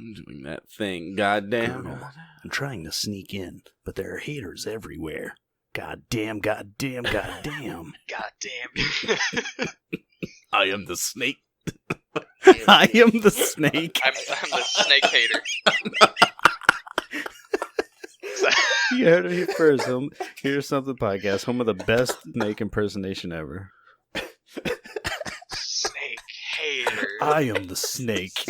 I'm doing that thing, goddamn. Colonel, I'm trying to sneak in, but there are haters everywhere. Goddamn, goddamn, goddamn. Goddamn. I am the snake. I am the snake. I'm the snake hater. You heard it here first. Here's Something Podcast, home of the best snake impersonation ever. Snake hater. I am the snake.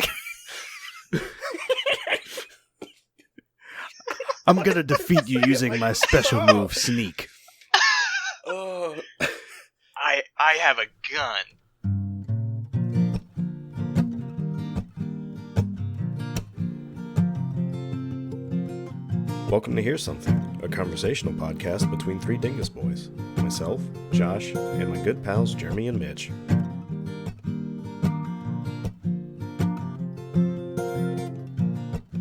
I'm gonna defeat you using my special move, sneak. Oh. I have a gun. Welcome to Hear Something, a conversational podcast between three dingus boys. Myself, Josh, and my good pals Jeremy and Mitch.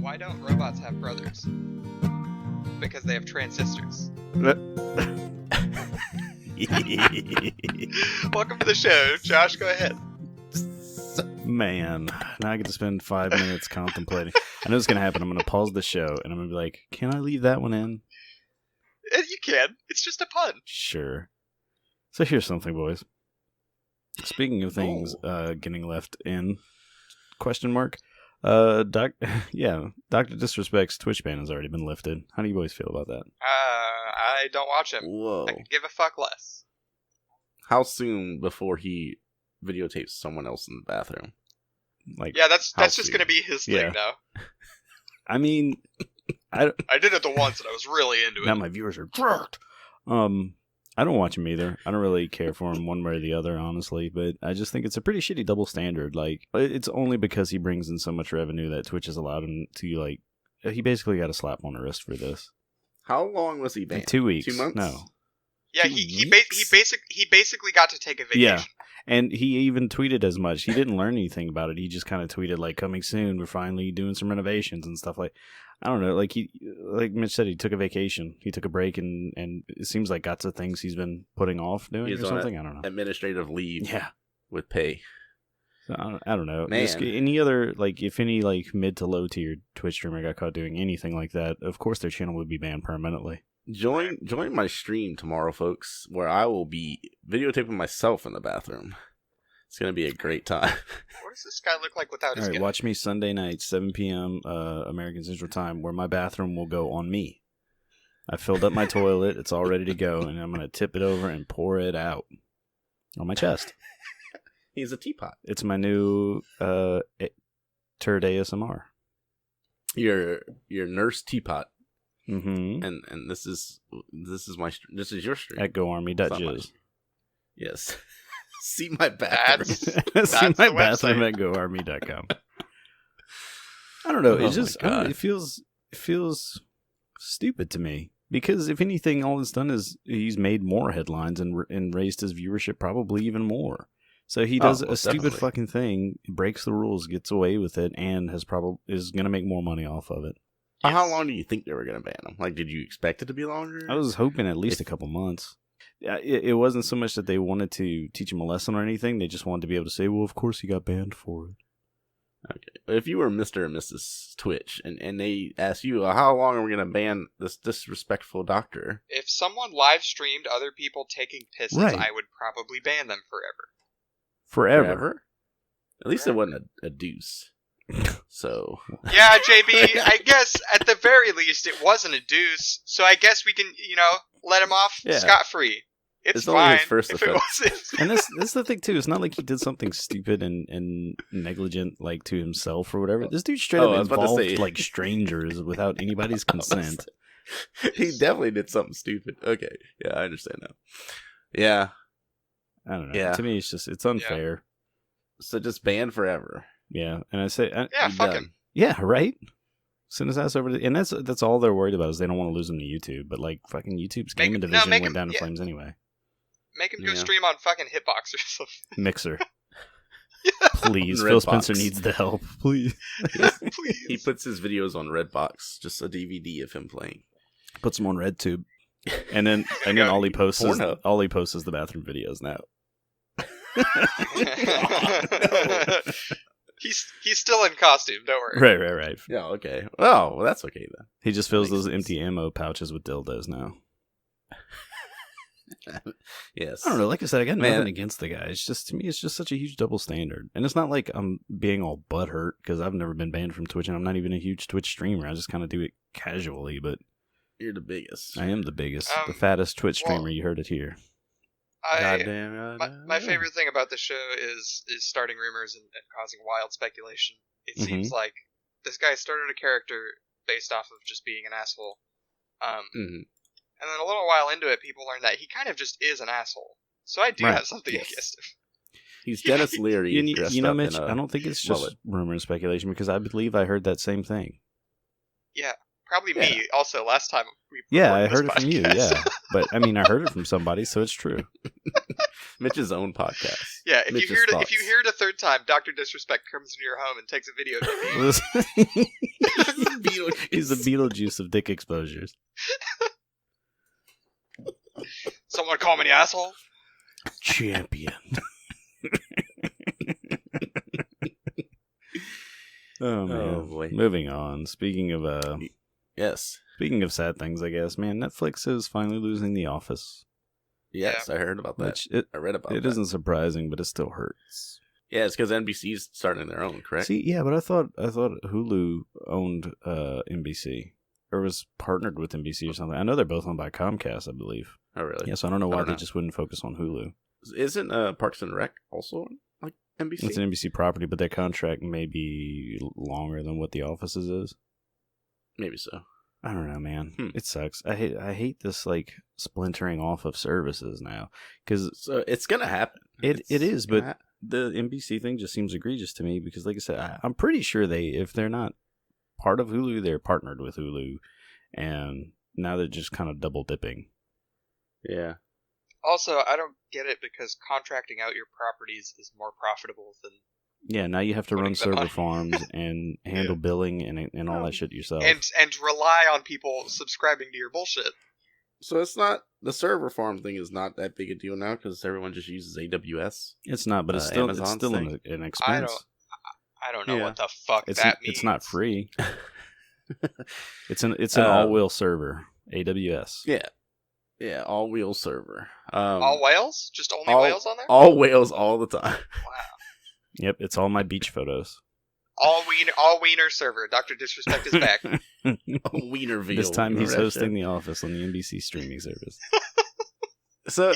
Why don't robots have brothers? Because they have transistors. Welcome to the show. Josh, go ahead. Man, now I get to spend 5 minutes contemplating. I know what's going to happen. I'm going to pause the show, and I'm going to be like, can I leave that one in? You can. It's just a pun. Sure. So here's something, boys. Speaking of things getting left in, question mark, Dr. Disrespect's Twitch ban has already been lifted. How do you boys feel about that? I don't watch him. Whoa. I could give a fuck less. How soon before he videotapes someone else in the bathroom? Like, Yeah, that's just going to be his thing now. I mean, I did it the once and I was really into now it. my viewers are jerked. I don't watch him either. I don't really care for him one way or the other, honestly. But I just think it's a pretty shitty double standard. Like, it's only because he brings in so much revenue that Twitch has allowed him to, like, he basically got a slap on the wrist for this. How long was he banned? 2 weeks. 2 months? No. Yeah, he basically got to take a vacation. Yeah. And he even tweeted as much. He didn't learn anything about it. He just kind of tweeted, like, coming soon. We're finally doing some renovations and stuff like. I don't know. Like Mitch said, he took a vacation. He took a break, and it seems like got to things he's been putting off doing or something. I don't know. Administrative leave. Yeah. With pay. So I don't know. Man. Any other, like, if any, like, mid to low tier Twitch streamer got caught doing anything like that, of course their channel would be banned permanently. Join my stream tomorrow, folks, where I will be videotaping myself in the bathroom. It's going to be a great time. What does this guy look like without his All right, gun? watch me Sunday night, 7 p.m. American Central Time, where my bathroom will go on me. I filled up my toilet. It's all ready to go, and I'm going to tip it over and pour it out on my chest. He's a teapot. It's my new turd ASMR. Your nurse teapot. Mm-hmm. And this is your stream At GoArmy.jizz. Yes. See my bathroom. See my bathroom at GoArmy.com. I don't know. It just it feels stupid to me, because if anything, all it's done is he's made more headlines and raised his viewership probably even more. So he does a stupid fucking thing, breaks the rules, gets away with it, and is going to make more money off of it. How long do you think they were going to ban him? Like, did you expect it to be longer? I was hoping at least a couple months. It wasn't so much that they wanted to teach him a lesson or anything. They just wanted to be able to say, well, of course he got banned for it. Okay. If you were Mr. and Mrs. Twitch and they asked you, how long are we going to ban this disrespectful doctor? If someone live streamed other people taking pisses, Right. I would probably ban them forever. Forever? At least it wasn't a deuce. So. Yeah, JB, I guess at the very least it wasn't a deuce, so I guess we can, let him off scot-free. It's only fine his first if it offense. wasn't. And this is the thing, too. It's not like he did something stupid and negligent, like, to himself or whatever. This dude straight up involved, like, strangers without anybody's consent. He definitely did something stupid. Okay. Yeah, I understand now. Yeah. I don't know. Yeah. To me, it's unfair. So just ban forever. Yeah. And I say... fuck him. Yeah, right? Send his ass over to... And that's all they're worried about, is they don't want to lose him to YouTube. But, like, fucking YouTube's gaming division went down in flames anyway. Make him go stream on fucking Hitbox or something. Mixer. Please. Phil Spencer needs the help. Please. Please. He puts his videos on Redbox, just a DVD of him playing. Puts them on RedTube. And then all he posts is the bathroom videos now. He's still in costume. Don't worry. Right. Yeah, okay. Oh, well, that's okay then. He just fills those empty ammo pouches with dildos now. Yes. I don't know. Like I said, I got nothing against the guy. It's just, to me, it's just such a huge double standard. And it's not like I'm being all butthurt because I've never been banned from Twitch and I'm not even a huge Twitch streamer. I just kind of do it casually, but you're the biggest. I am the biggest, the fattest Twitch streamer. You heard it here. My favorite thing about the show is starting rumors and causing wild speculation. It seems like this guy started a character based off of just being an asshole. And then a little while into it, people learn that he kind of just is an asshole. So I do have something against him. He's Dennis Leary. You know, Mitch, I don't think it's just rumor and speculation because I believe I heard that same thing. Yeah, probably me also last time. I heard it from you, yeah. But, I mean, I heard it from somebody, so it's true. Mitch's own podcast. Yeah, if you hear it a third time, Dr. Disrespect comes into your home and takes a video of you. He's the Beetlejuice of dick exposures. Someone call me the asshole? Champion. Oh, man. Oh, boy. Moving on. Speaking of Speaking of sad things, I guess, man, Netflix is finally losing The Office. Yes, I heard about that. I read about it. It isn't surprising, but it still hurts. Yeah, it's because NBC's starting their own, correct? See, yeah, but I thought Hulu owned NBC or was partnered with NBC or something. I know they're both owned by Comcast, I believe. Oh, really? Yeah, so I don't know why they just wouldn't focus on Hulu. Isn't Parks and Rec also like NBC? It's an NBC property, but their contract may be longer than what The Office's is. Maybe so. I don't know, man. It sucks. I hate this like splintering off of services now because it's gonna happen. It is, but the NBC thing just seems egregious to me because, like I said, I'm pretty sure if they're not part of Hulu, they're partnered with Hulu, and now they're just kind of double dipping. Yeah. Also, I don't get it because contracting out your properties is more profitable than. Yeah, now you have to run server farms and handle billing and all that shit yourself. And rely on people subscribing to your bullshit. So it's not, the server farm thing is not that big a deal now because everyone just uses AWS. It's not, but it's still an expense. I don't know what the fuck that means. It's not free. It's an all-wheel server, AWS. Yeah. Yeah, all-wheel server. All whales? Just only whales on there? All whales all the time. Wow. Yep, it's all my beach photos. All wiener server. Dr. Disrespect is back. Wienerville. This time he's hosting The Office on the NBC streaming service. So,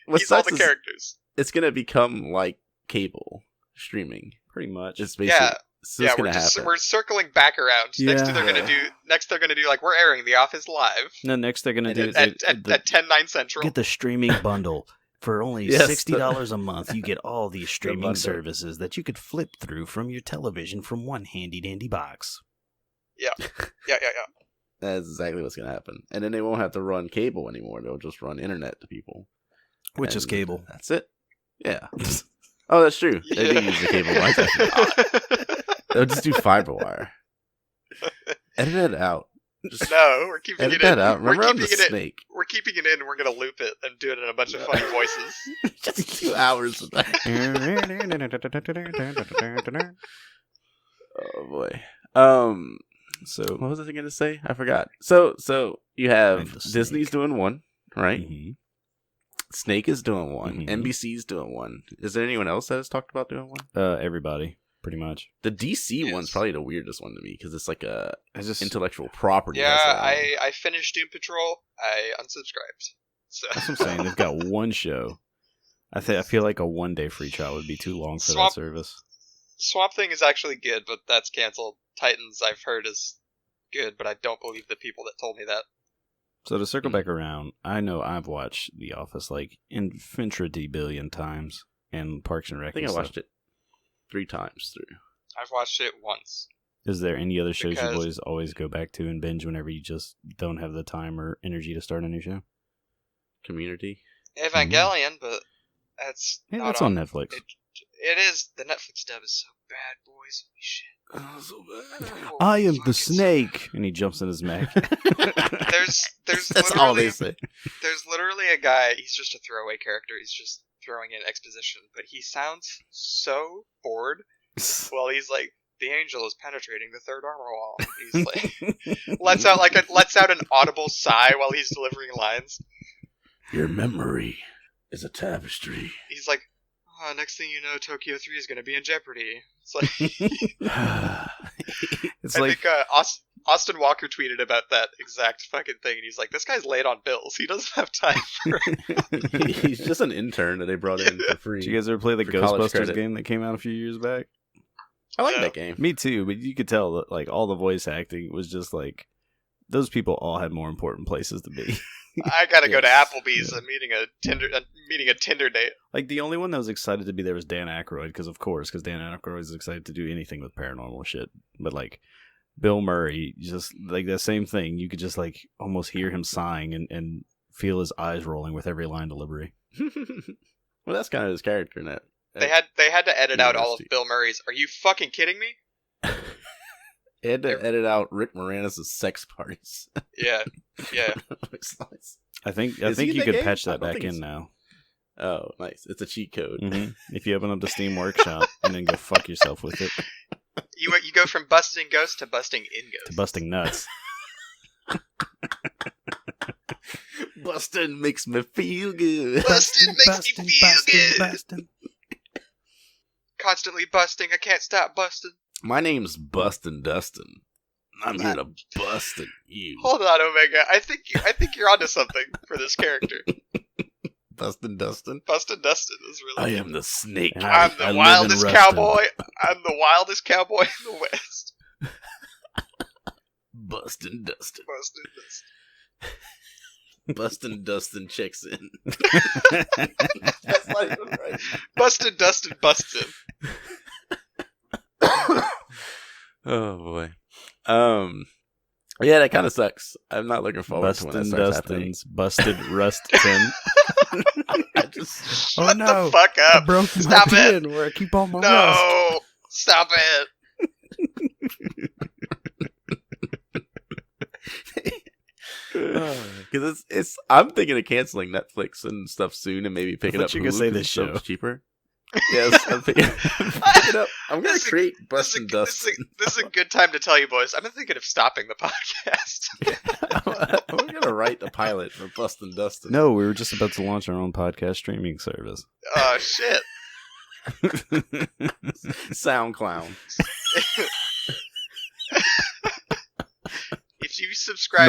he's all the characters. It's going to become like cable streaming. Pretty much. It's basically, we're circling back around. Yeah. Next they're gonna do like we're airing The Office live. No, next they're gonna do at 10/9 Central. Get the streaming bundle. For only $60 a month, you get all these streaming services that you could flip through from your television from one handy-dandy box. Yeah. That's exactly what's going to happen. And then they won't have to run cable anymore. They'll just run internet to people. Which is cable. That's it. Yeah. Oh, that's true. Yeah. They do use the cable like that. They'll just do fiber wire. Edit it out. No, we're keeping it in. Out. Remember, I'm the snake. We're keeping it in and we're going to loop it and do it in a bunch of funny voices. Just 2 hours of that. Oh, boy. So, what was I going to say? I forgot. So you have Disney's doing one, right? Mm-hmm. Snake is doing one. Mm-hmm. NBC's doing one. Is there anyone else that has talked about doing one? Everybody. Pretty much. The DC one's probably the weirdest one to me because it's like intellectual property. Yeah, I finished Doom Patrol. I unsubscribed. So. That's what I'm saying. They've got one show. I feel like a 1-day free trial would be too long for that service. Swamp Thing is actually good, but that's canceled. Titans, I've heard, is good, but I don't believe the people that told me that. So to circle back around, I know I've watched The Office like infinity billion times and Parks and Rec. I think I watched it 3 times through. I've watched it once. Is there any other shows you always go back to and binge whenever you just don't have the time or energy to start a new show? Community. Evangelion, but that's that's on Netflix. It is. The Netflix dub is so bad, boys. Holy shit. Oh, so bad. I am the snake, and he jumps in his mech. There's that's all they say. There's literally a guy. He's just a throwaway character. He's just throwing in exposition, but he sounds so bored Well, he's like, the angel is penetrating the third armor wall. He's like, lets out an audible sigh while he's delivering lines. Your memory is a tapestry. He's like, oh, next thing you know, Tokyo 3 is going to be in jeopardy. It's like, I think Austin Walker tweeted about that exact fucking thing, and he's like, this guy's late on bills. He doesn't have time for it. He's just an intern that they brought in for free. Did you guys ever play the Ghostbusters game that came out a few years back? I like that game. Me too, but you could tell that like all the voice acting was just like those people all had more important places to be. I gotta go to Applebee's and meeting a Tinder date. Like the only one that was excited to be there was Dan Aykroyd, because Dan Aykroyd is excited to do anything with paranormal shit. But like Bill Murray, just like that same thing, you could just like almost hear him sighing and feel his eyes rolling with every line delivery. Well, that's kind of his character in that. They had to edit out all of Bill Murray's. Are you fucking kidding me? They had to edit out Rick Moranis' sex parties. Yeah. I think you could patch that back in now. Oh, nice! It's a cheat code. Mm-hmm. If you open up the Steam Workshop and then go fuck yourself with it. You go from busting ghosts to busting in ghosts. To busting nuts. Bustin' makes me feel good. Bustin' makes me feel good. Bustin'. Constantly busting, I can't stop busting. My name's Bustin Dustin. I'm here to bustin' you. Hold on, Omega. I think you're onto something for this character. Bustin Dustin? Bustin Dustin is really. I am the snake. I'm the wildest cowboy. I'm the wildest cowboy in the West. Bustin Dustin. Bustin Dustin. Bustin Dustin checks in. That's not even right. Bustin Dustin busts in. Oh boy. Yeah, that kind of sucks. I'm not looking forward to when that starts Dustin's happening. Busted rust tin. Shut the fuck up. I broke Stop my it. tin where I keep all my No. rust. Stop it. Because it's. I'm thinking of canceling Netflix and stuff soon, and maybe picking up. You're gonna say this show cheaper. Yes, I'm picking it up. I'm gonna create Bustin Dustin. This is a good time to tell you, boys. I've been thinking of stopping the podcast. I'm gonna write the pilot for Bustin Dustin. No, we were just about to launch our own podcast streaming service. Oh shit! SoundCloud. If you subscribe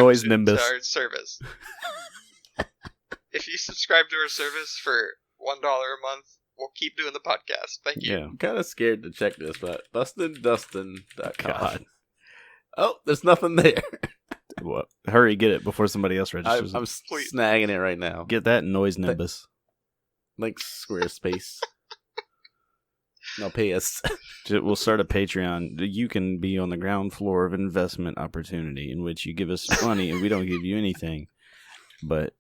to our service, for $1 a month, we'll keep doing the podcast. Thank you. Yeah. I'm kind of scared to check this, but BustinDustin.com. God. Oh, there's nothing there. What? Hurry, get it before somebody else registers. I'm snagging it right now. Get that noise nimbus. Like Squarespace. No, pay us. We'll start a Patreon. You can be on the ground floor of investment opportunity, in which you give us money and we don't give you anything. But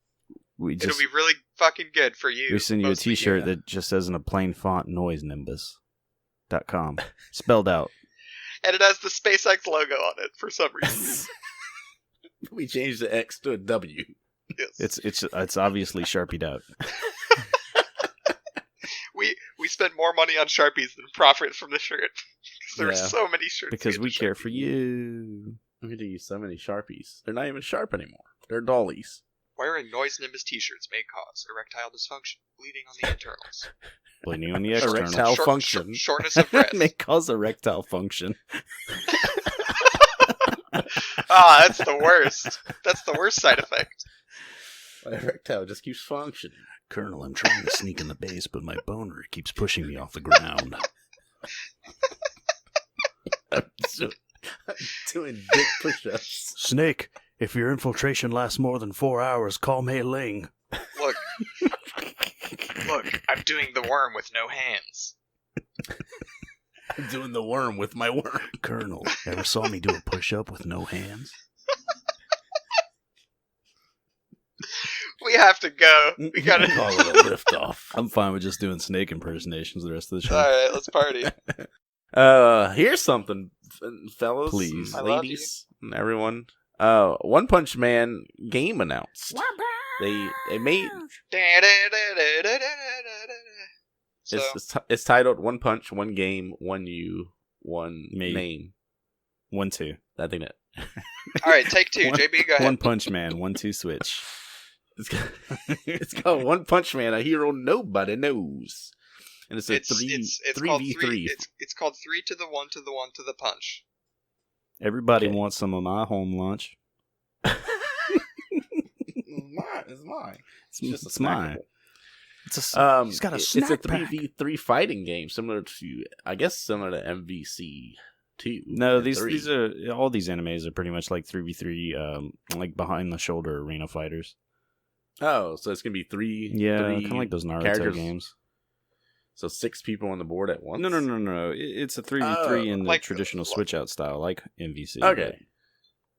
it'll be really fucking good for you. We send you a t-shirt that just says in a plain font, noisenimbus.com. Spelled out. And it has the SpaceX logo on it for some reason. We changed the X to a W. Yes. It's obviously Sharpied out. We spend more money on Sharpies than profit from the shirt. There are so many shirts. Because we care for you. I'm going to use so many Sharpies. They're not even sharp anymore. They're dollies. Wearing Noise Nimbus t-shirts may cause erectile dysfunction, bleeding on the internals. Bleeding on the externals. Erectile function. Shortness of breath. May cause erectile function. That's the worst. That's the worst side effect. My erectile just keeps functioning. Colonel, I'm trying to sneak in the base, but my boner keeps pushing me off the ground. I'm doing dick push-ups. Snake, if your infiltration lasts more than 4 hours, call Mei Ling. Look, I'm doing the worm with no hands. I'm doing the worm with my worm. Colonel, ever saw me do a push-up with no hands? We have to go. We gotta call it a lift off. I'm fine with just doing snake impersonations the rest of the show. Alright, let's party. Here's something, fellas, please, ladies, and everyone. One Punch Man game announced. They made. So It's titled One Punch, One Game, One You, One Name. 1, 2. I think that. all right, take 2. JB, go ahead. One Punch Man, 1, 2 switch. It's called One Punch Man, a hero nobody knows. And it's a It's 3v3. It's called 3 to the 1 to the 1 to the punch. Everybody wants some of my home lunch. It's mine. It's mine. It's a, he's got a snack It's a pack. 3v3 fighting game, similar to MVC 2. No, these are all these animes are pretty much like 3v3, like behind the shoulder arena fighters. Oh, so it's gonna be three kind of like those Naruto characters. Games. So 6 people on the board at once. No. It's a 3v3 in the like traditional switch out style, like MVC. Okay.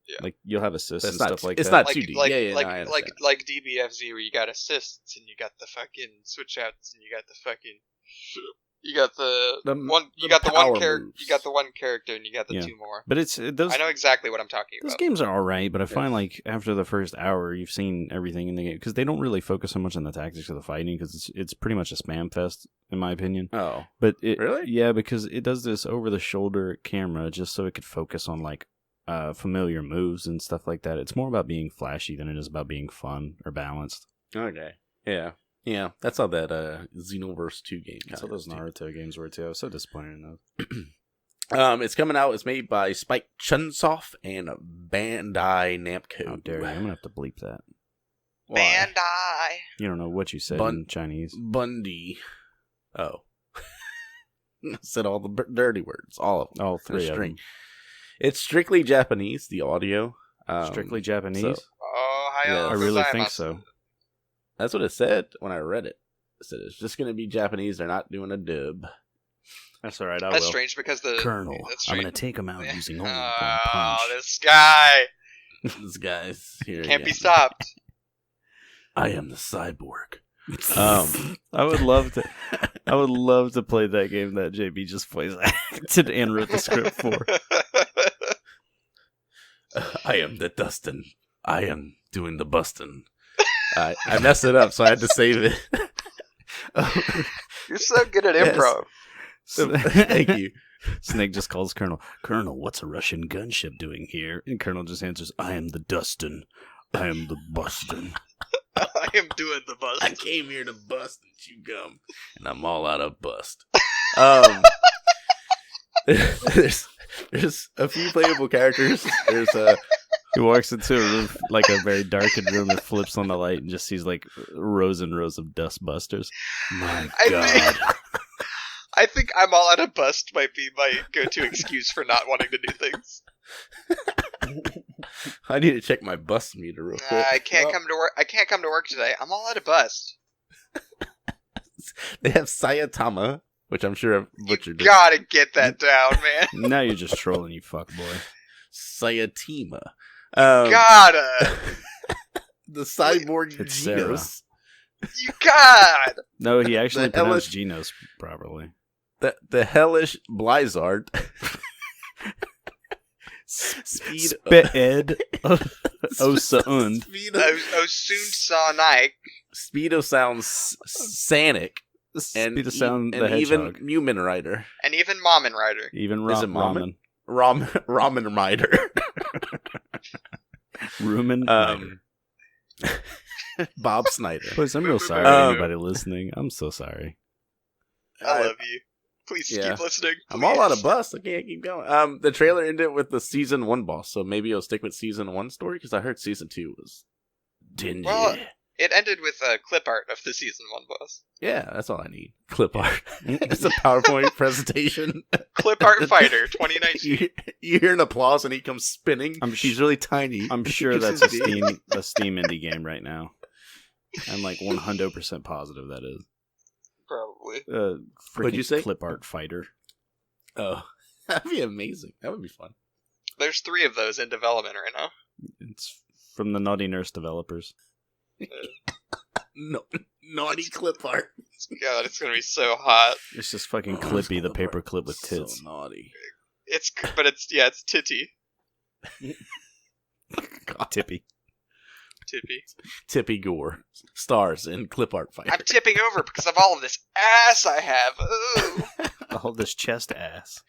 Yeah. Like you'll have assists and That's stuff like it's that. not 2D. I understand. like DBFZ where you got assists and you got the fucking switch outs and you got the fucking you got the one character and you got the 2 more. But it's those. I know exactly what I'm talking Those about. games are alright, but I find like after the first hour, you've seen everything in the game because they don't really focus so much on the tactics of the fighting because it's pretty much a spam fest in my opinion. Oh, but really? Yeah, because it does this over the shoulder camera just so it could focus on like familiar moves and stuff like that. It's more about being flashy than it is about being fun or balanced. Okay. Yeah. That's how that Xenoverse 2 game. That's how those Naruto games were too. I was so disappointed in those. It's coming out. It's made by Spike Chunsoft and Bandai Namco. How dare you? I'm gonna have to bleep that. Why? Bandai. You don't know what you said in Chinese. Bundy. Oh. Said all the dirty words. All of them. All 3 of them. It's strictly Japanese, the audio. Strictly Japanese? So, I really think so. That's what it said when I read it. It said it's just going to be Japanese. They're not doing a dub. That's all right. That's strange because the Colonel. I'm going to take him out using only one punch. Oh, this guy. This guy's here. Can't be stopped. I am the cyborg. I would love to play that game that JB just plays acted and wrote the script for. I am the Dustin. I am doing the bustin'. I messed it up, so I had to save it. You're so good at improv. Thank you. Snake just calls Colonel. Colonel, what's a Russian gunship doing here? And Colonel just answers, I am the Dustin. I am the Bustin. I am doing the bust. I came here to bust and chew gum, and I'm all out of bust. There's a few playable characters. He walks into a room, like a very darkened room, and flips on the light and just sees like rows and rows of dust busters. My God. I think I'm all out of bust might be my go-to excuse for not wanting to do things. I need to check my bust meter real quick. I can't come to work. I can't come to work today. I'm all out of bust. They have Sayatama, which I'm sure I've butchered. You gotta get that down, man. Now you're just trolling, you fuckboy. Sayatima. Gotta. The cyborg It's Genos. You got. No, he actually pronounced Genos properly. The hellish Blizzard. Speed Ed Osaund. Osun saw Nike. Speedo sounds Sanic. And Speedo sound the and even hedgehog. Mumin Rider. And even Mommin Rider. Even Is it Ramen. Ramen Rider. Rumen. Bob Snyder. Please, I'm real sorry to anybody listening. I'm so sorry. I love you. Please keep listening. Please. I'm all out of bust. I can't keep going. The trailer ended with the season 1 boss, so maybe it'll stick with season 1 story because I heard season 2 was dingy. Well, it ended with a clip art of the season 1 boss. Yeah, that's all I need. Clip art. It's a PowerPoint presentation. Clip art fighter 2019. You hear an applause and he comes spinning. He's really tiny. I'm sure that's a Steam indie game right now. I'm like 100% positive that is. Probably. What'd you say? Clip art fighter. Oh, that'd be amazing. That would be fun. There's 3 of those in development right now. It's from the Naughty Nurse developers. No, naughty clip art. God, it's gonna be so hot. It's just fucking Clippy, the paper clip with tits. So naughty. It's titty. God. Tippy. Tippy Gore stars in clip art fight. I'm tipping over because of all of this ass I have. Ooh. All this chest ass.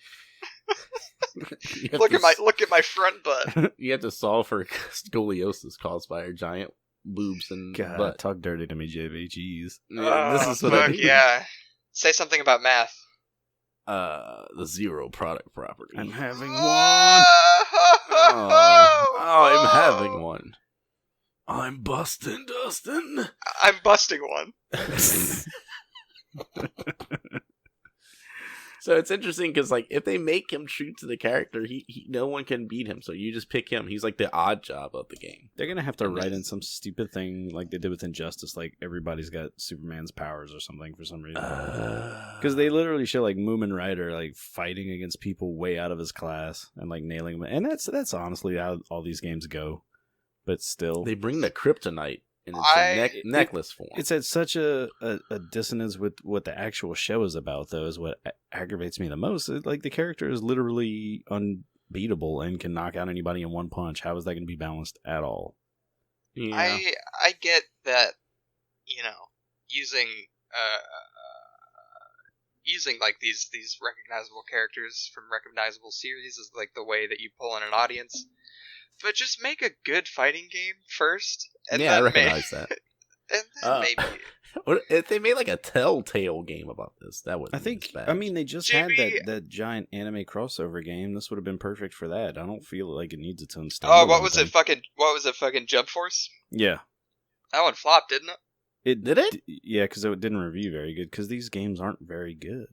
Look at my front butt. You have to solve for scoliosis caused by her giant boobs and butt. Talk dirty to me, JB. Jeez. Yeah, this is what I mean. Yeah. Say something about math. The zero product property. I'm having one. I'm having one. I'm Bustin Dustin. I'm busting one. So it's interesting because, like, if they make him true to the character, he no one can beat him. So you just pick him. He's like the odd job of the game. They're gonna have to write in some stupid thing like they did with Injustice, like everybody's got Superman's powers or something for some reason. Because they literally show like Moomin Rider like fighting against people way out of his class and like nailing them. And that's honestly how all these games go. But still, they bring the kryptonite in its necklace form. It's at such a dissonance with what the actual show is about, though, is what aggravates me the most. Like, the character is literally unbeatable and can knock out anybody in one punch. How is that going to be balanced at all? Yeah. I get that, using like these recognizable characters from recognizable series is like the way that you pull in an audience. But just make a good fighting game first. And I recognize that. And then maybe. If they made like a Telltale game about this, that would. They just had that giant anime crossover game. This would have been perfect for that. I don't feel like it needs its own stuff. Oh, what was it? Fucking Jump Force? Yeah, that one flopped, didn't it? Did it? Yeah, because it didn't review very good. Because these games aren't very good.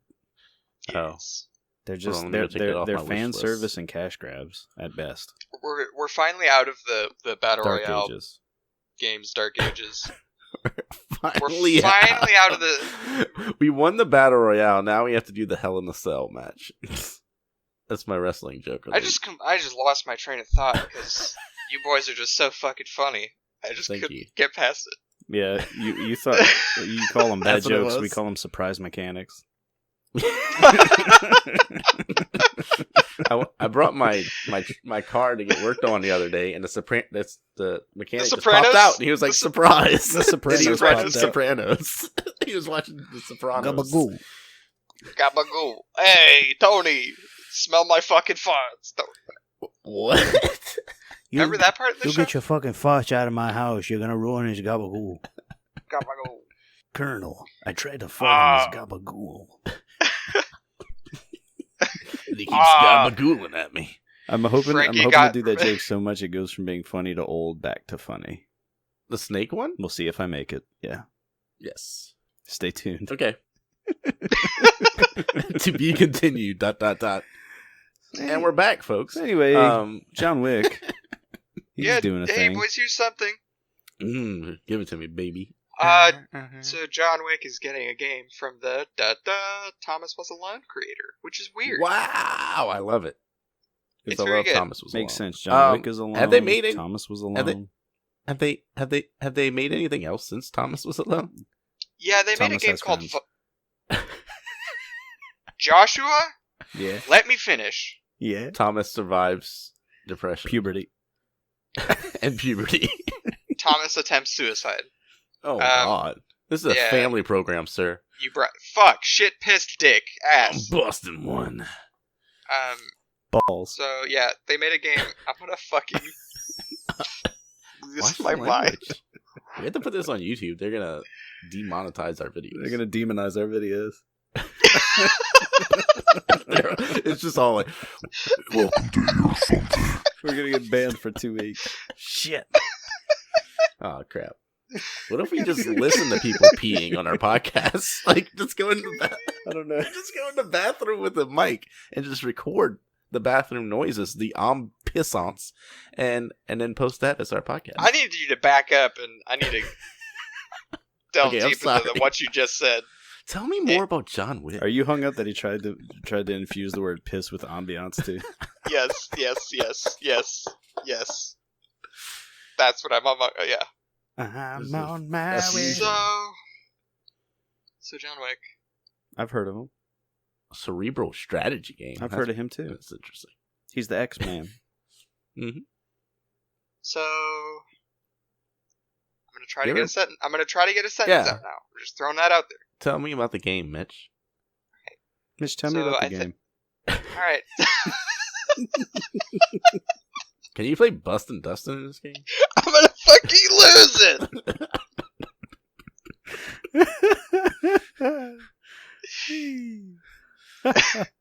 Yes. They're just they're fan service and cash grabs at best. We're finally out of the battle Dark royale Ages. games, Dark Ages. We're finally out of the. We won the battle royale. Now we have to do the Hell in a Cell match. That's my wrestling joke. I just lost my train of thought because you boys are just so fucking funny. I just couldn't get past it. Yeah, you thought you call them bad jokes. We call them surprise mechanics. I brought my car to get worked on the other day, and the mechanic just Sopranos? popped out, and he was like, "Surprise!" The Sopranos. He was watching Sopranos. He was watching the Sopranos. Gabagoo. Hey, Tony, smell my fucking farts. What? Remember that part of the show? Get your fucking farts out of my house. You're gonna ruin his gabagool. Gabagoo. Colonel, I tried to fuck his gabagool. He keeps gabagooling at me. I'm hoping to do that joke so much it goes from being funny to old back to funny. The snake one? We'll see if I make it. Yeah. Yes. Stay tuned. Okay. To be continued. ... And we're back, folks. Anyway, John Wick. He's doing a thing. Hey, boys, here's something. Give it to me, baby. So John Wick is getting a game from the Thomas Was Alone creator, which is weird. Wow, I love it. It's very good. Thomas Was Alone. Makes sense. John Wick is alone. Have they made it? Thomas Was Alone. Have they made anything else since Thomas Was Alone? Yeah, they made a game called Joshua. Yeah. Let me finish. Yeah. Thomas survives depression, puberty, and puberty. Thomas attempts suicide. Oh God! This is a family program, sir. Fuck, shit, pissed, dick, ass. I'm busting one. Balls. So yeah, they made a game. I'm gonna fucking lose my mind. We have to put this on YouTube. They're gonna demonetize our videos. They're gonna demonize our videos. It's just all like, welcome to your something. We're gonna get banned for 2 weeks. Shit. Oh crap. What if we just listen to people peeing on our podcasts? Like, just go in the I don't know. Just go in the bathroom with a mic and just record the bathroom noises, the pissants, and then post that as our podcast. I need you to back up, and I need to delve deep into what you just said. Tell me more about John Wick. Are you hung up that he tried to infuse the word piss with ambiance too? Yes. That's what I'm on. Yeah. I'm on my way. So John Wick. I've heard of him. A cerebral strategy game. I've heard of him too. That's interesting. He's the X-Man. Mm-hmm. So I'm gonna try to get a sentence out now. We're just throwing that out there. Tell me about the game, Mitch. Okay. Mitch, tell me about the game. All right. Can you play Bustin Dustin in this game? I'm gonna fucking lose it.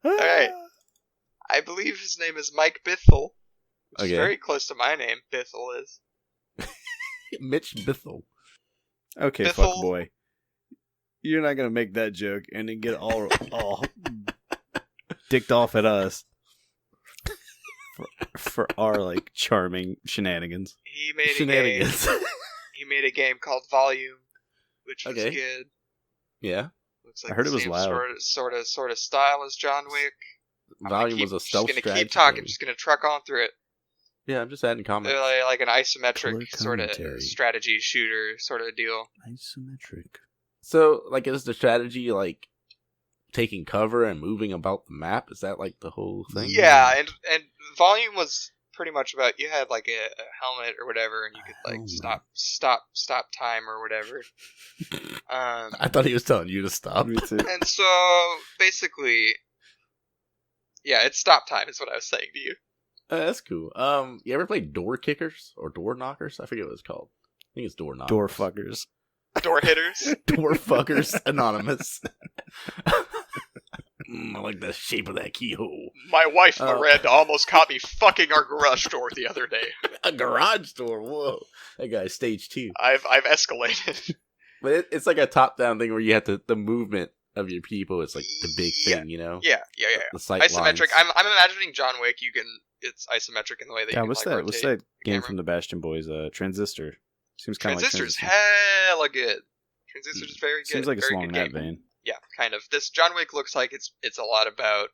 All right. I believe his name is Mike Bithell. Which is very close to my name. Bithell is. Mitch Bithell. Okay, Bithell. fuck boy. You're not gonna make that joke and then get all dicked off at us for our like charming shenanigans. He made a game called Volume, which was good. Yeah. Looks like I heard it was loud. Sort of style as John Wick. Volume was a stealth strategy. Just gonna keep talking. Just gonna truck on through it. Yeah, I'm just adding comments. They're like an isometric sort of strategy shooter sort of deal. Isometric. So, like, is the strategy like taking cover and moving about the map? Is that like the whole thing? Yeah, and Volume was pretty much about you had like a helmet or whatever, and you could like stop time or whatever. I thought he was telling you to stop. And so basically, yeah, it's stop time is what I was saying to you. That's cool. You ever play Door Kickers or Door Knockers? I forget what it's called. I think it's Door Knockers. Door fuckers. Door hitters. Door fuckers anonymous. I like the shape of that keyhole. My wife Miranda almost caught me fucking our garage door the other day. A garage door? Whoa, that guy's stage 2. I've escalated. But it's like a top-down thing where you have the movement of your people. It's like the big thing, you know. Yeah. The sight isometric. lines. I'm imagining John Wick. It's isometric in the way that you can what's like that? What's that game from the Bastion Boys? Transistor. Seems kind of like Transistor's hella good. Transistor's very good. Seems like it's along that game. vein. Yeah, kind of. This John Wick looks like it's a lot about,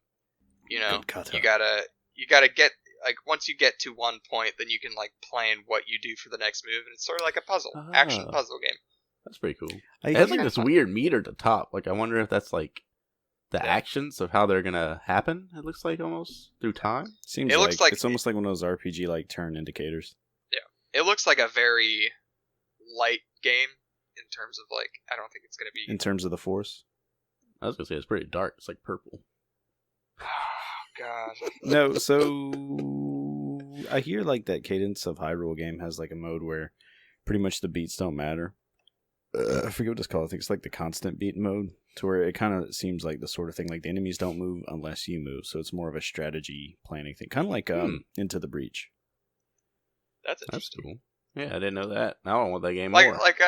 you gotta get like once you get to one point, then you can like plan what you do for the next move, and it's sort of like a puzzle, action puzzle game. That's pretty cool. It has like this weird meter at the top. Like I wonder if that's like the actions of how they're gonna happen. It looks like almost through time. Looks like it's almost like one of those RPG like turn indicators. Yeah, it looks like a very light game in terms of like I don't think it's gonna be in terms of the force. I was gonna say it's pretty dark. It's like purple. Oh god. No, so I hear like that Cadence of Hyrule game has like a mode where pretty much the beats don't matter. I forget what it's called. I think it's like the constant beat mode, to where it kind of seems like the sort of thing like the enemies don't move unless you move. So it's more of a strategy planning thing, kind of like Into the Breach. That's interesting. That's cool. Yeah, I didn't know that. Now I want that game more. Like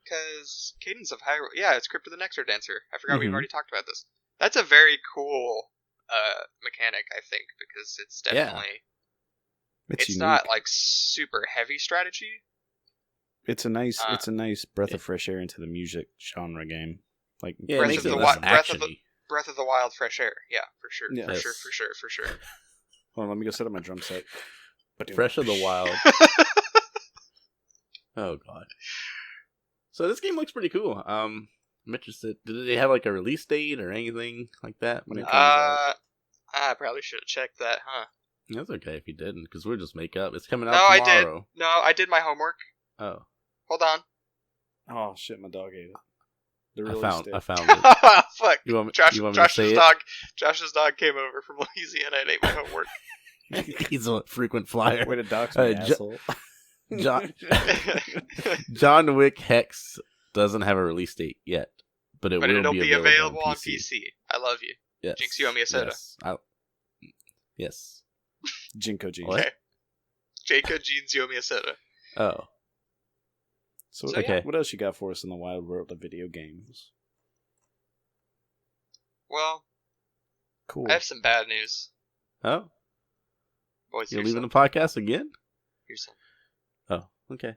because Cadence of Hyrule, yeah, it's Crypt of the Necrodancer. I forgot we've already talked about this. That's a very cool mechanic, I think, because it's definitely it's not like super heavy strategy. It's a nice breath of fresh air into the music genre game. Like Breath of the Wild fresh air. Yeah, for sure. Yes. For sure. Hold on, let me go set up my drum set. Fresh of the Wild. Oh god. So this game looks pretty cool. I'm interested. Did they have like a release date or anything like that when it comes out? I probably should have checked that, huh? That's okay if you didn't, because we'll just make up. It's coming out tomorrow. I did my homework. Oh. Hold on. Oh shit, my dog ate it. I found it. Fuck. You want me to say it? Josh's dog came over from Louisiana and ate my homework. He's a frequent flyer. Way to dox me, asshole. John Wick Hex doesn't have a release date yet, but it'll be available on PC. I love you. Yes. Jinx, you owe me a soda. Yes. Jinko Jeans. Okay. Jinko Jeans, you owe me a soda. Oh. So okay. What else you got for us in the wild world of video games? Well, cool. I have some bad news. Oh? Boys, you're leaving the podcast again? Here's some. Oh, okay.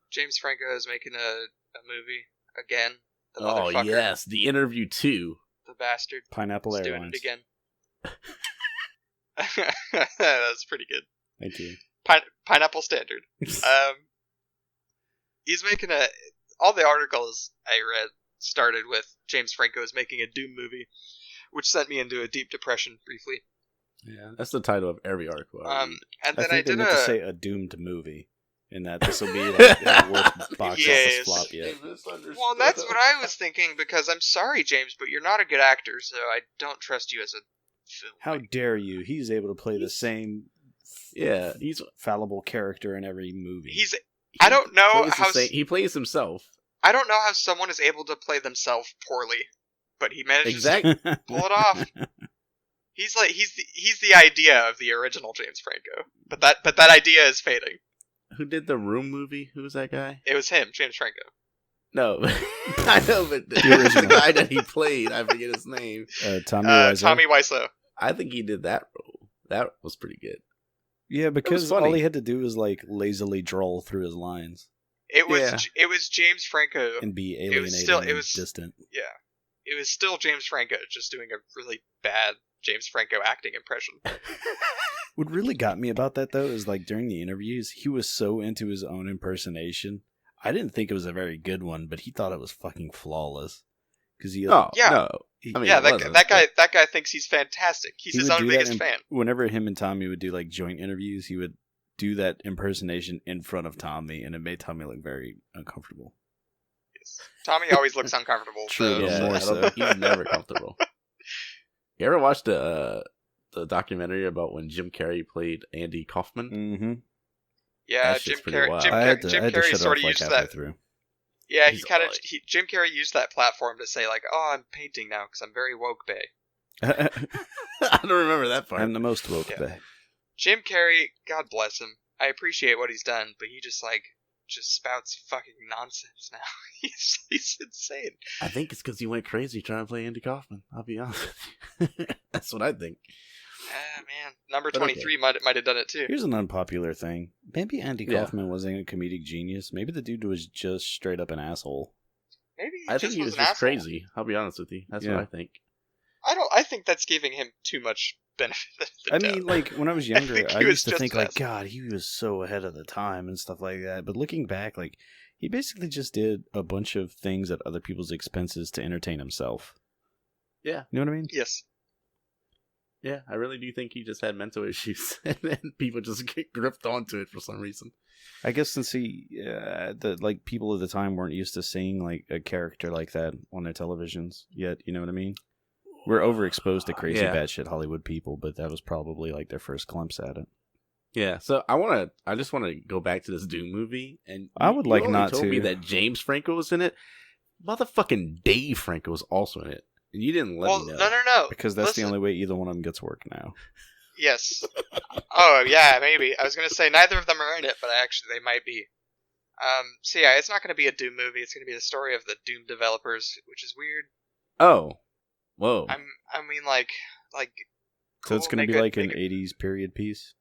James Franco is making a movie again. Oh, yes. The Interview 2. The bastard. Pineapple Airlines. Doing it again. That's pretty good. Thank you. Pineapple Standard. He's making all the articles I read started with James Franco is making a Doom movie, which sent me into a deep depression briefly. Yeah, that's the title of every article. And then I think they meant to say a doomed movie in that this will be like the worst box office flop yet. Well, that's what I was thinking, because I'm sorry, James, but you're not a good actor, so I don't trust you as a film. How dare you? He's able to play the same he's fallible character in every movie. I don't know how... He plays himself. I don't know how someone is able to play themselves poorly, but he manages to pull it off. He's the idea of the original James Franco, but that idea is fading. Who did the Room movie? Who was that guy? It was him, James Franco. No, I know, but the guy that he played, I forget his name. Tommy Wiseau. Tommy Wiseau. I think he did that role. That was pretty good. Yeah, because all he had to do was like lazily drawl through his lines. It was James Franco and be alienating and distant. Yeah, it was still James Franco, just doing a really bad James Franco acting impression. What really got me about that, though, is like during the interviews, he was so into his own impersonation. I didn't think it was a very good one, but he thought it was fucking flawless. Because that guy thinks he's fantastic. He's his own biggest fan. Whenever him and Tommy would do like joint interviews, he would do that impersonation in front of Tommy, and it made Tommy look very uncomfortable. Yes. Tommy always looks uncomfortable. True, more so. He's never comfortable. You ever watched the documentary about when Jim Carrey played Andy Kaufman? Mm-hmm. Yeah, Jim Carrey sort of used that. Through. Yeah, Jim Carrey used that platform to say like, "Oh, I'm painting now because I'm very woke, bae." I don't remember that part. I'm the most woke, bae. Jim Carrey, God bless him. I appreciate what he's done, but he just spouts fucking nonsense now. He's insane. I think it's because he went crazy trying to play Andy Kaufman. I'll be honest with you. That's what I think. Man. Number 23 might have done it too. Here's an unpopular thing. Maybe Andy Kaufman wasn't a comedic genius. Maybe the dude was just straight up an asshole. Maybe I think he was just crazy. I'll be honest with you. That's what I think. I think that's giving him too much benefit. I mean, like, when I was younger, I used to think, like, God, he was so ahead of the time and stuff like that. But looking back, like, he basically just did a bunch of things at other people's expenses to entertain himself. Yeah. You know what I mean? Yes. Yeah, I really do think he just had mental issues, and then people just get gripped onto it for some reason. I guess since people at the time weren't used to seeing, like, a character like that on their televisions yet, you know what I mean? We're overexposed to crazy batshit Hollywood people, but that was probably like their first glimpse at it. Yeah, so I just want to go back to this Doom movie, and I would like not told to. Me that James Franco was in it. Motherfucking Dave Franco was also in it, and you didn't let me know. No. Because that's the only way either one of them gets work now. Yes. Oh yeah, maybe. I was gonna say neither of them are in it, but actually they might be. So yeah, it's not gonna be a Doom movie. It's gonna be the story of the Doom developers, which is weird. Oh. Whoa. I mean, like. So it's going to be like an 80s period piece?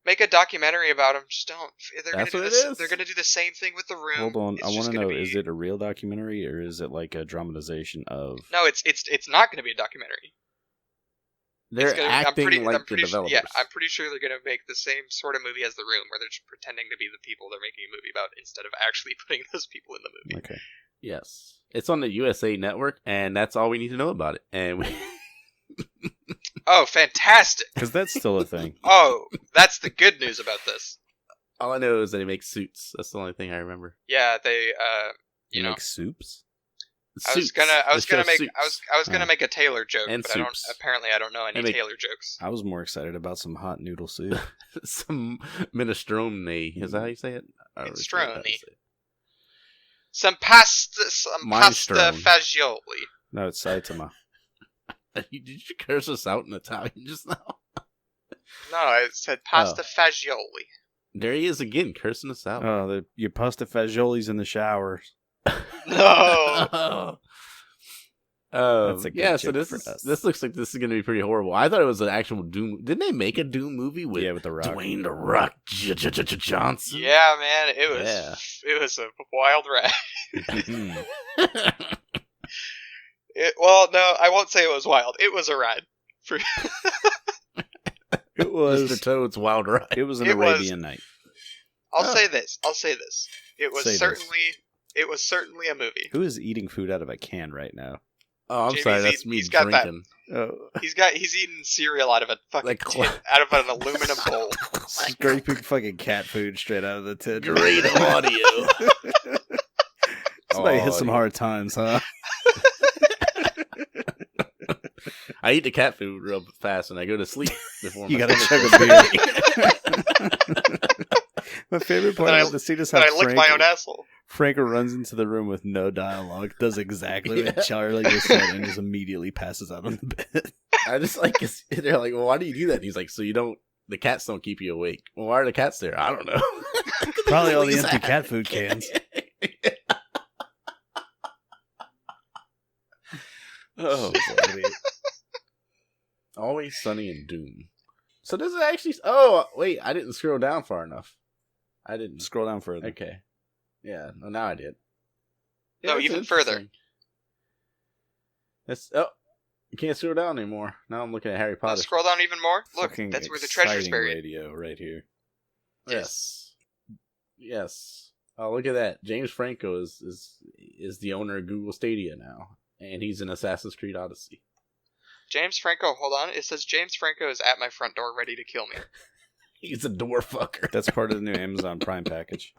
Make a documentary about them. Just don't. That's what it is. They're going to do the same thing with The Room. Hold on. I want to know, is it a real documentary or is it like a dramatization of... No, it's not going to be a documentary. They're acting like the developers. Yeah, I'm pretty sure they're going to make the same sort of movie as The Room, where they're just pretending to be the people they're making a movie about instead of actually putting those people in the movie. Okay. Yes. It's on the USA Network, and that's all we need to know about it. And Oh, fantastic! Because that's still a thing. Oh, that's the good news about this. All I know is that they make suits. That's the only thing I remember. Yeah, they make soups. I was gonna make a Taylor joke, but soups. I don't know any Taylor jokes. I was more excited about some hot noodle soup. Some minestrone. Is that how you say it? Minestrone. Some pasta fagioli. No, it's Saitama. Did you curse us out in Italian just now? No, I said pasta fagioli. There he is again, cursing us out. Oh, your pasta fagioli's in the shower. No. That's a good so this looks like this is going to be pretty horrible. I thought it was an actual Doom. Didn't they make a Doom movie with The Rock? Dwayne The Rock Johnson? Yeah, man, it was a wild ride. Well, no, I won't say it was wild. It was a ride. It was Mr. Toad's Wild Ride. It was an Arabian Night. I'll say this. It was certainly a movie. Who is eating food out of a can right now? Oh, I'm sorry. That's me he's got drinking. He's eating cereal out of a fucking tin, out of an aluminum bowl. Scraping fucking cat food straight out of the tin. Great audio. Somebody hit some hard times, huh? I eat the cat food real fast and I go to sleep before. You gotta chug a beer. My favorite part of the scene is how I lick my own asshole. Franco runs into the room with no dialogue, does exactly what Charlie just said, and just immediately passes out on the bed. I just like, they're like, well, why do you do that? And he's like, so the cats don't keep you awake. Well, why are the cats there? I don't know. Probably all the empty cat food cans. Oh, boy. Always Sunny in Doom. So this is actually... Oh, wait. I didn't scroll down far enough. I didn't. Scroll down further. Okay. Yeah. Well, now I did. No, even further. You can't scroll down anymore. Now I'm looking at Harry Potter. Scroll down even more. Look, Fucking that's where the treasure's buried. Radio right here. Yes. Oh, look at that. James Franco is the owner of Google Stadia now. And he's in Assassin's Creed Odyssey. James Franco, hold on. It says James Franco is at my front door ready to kill me. He's a door fucker. That's part of the new Amazon Prime package.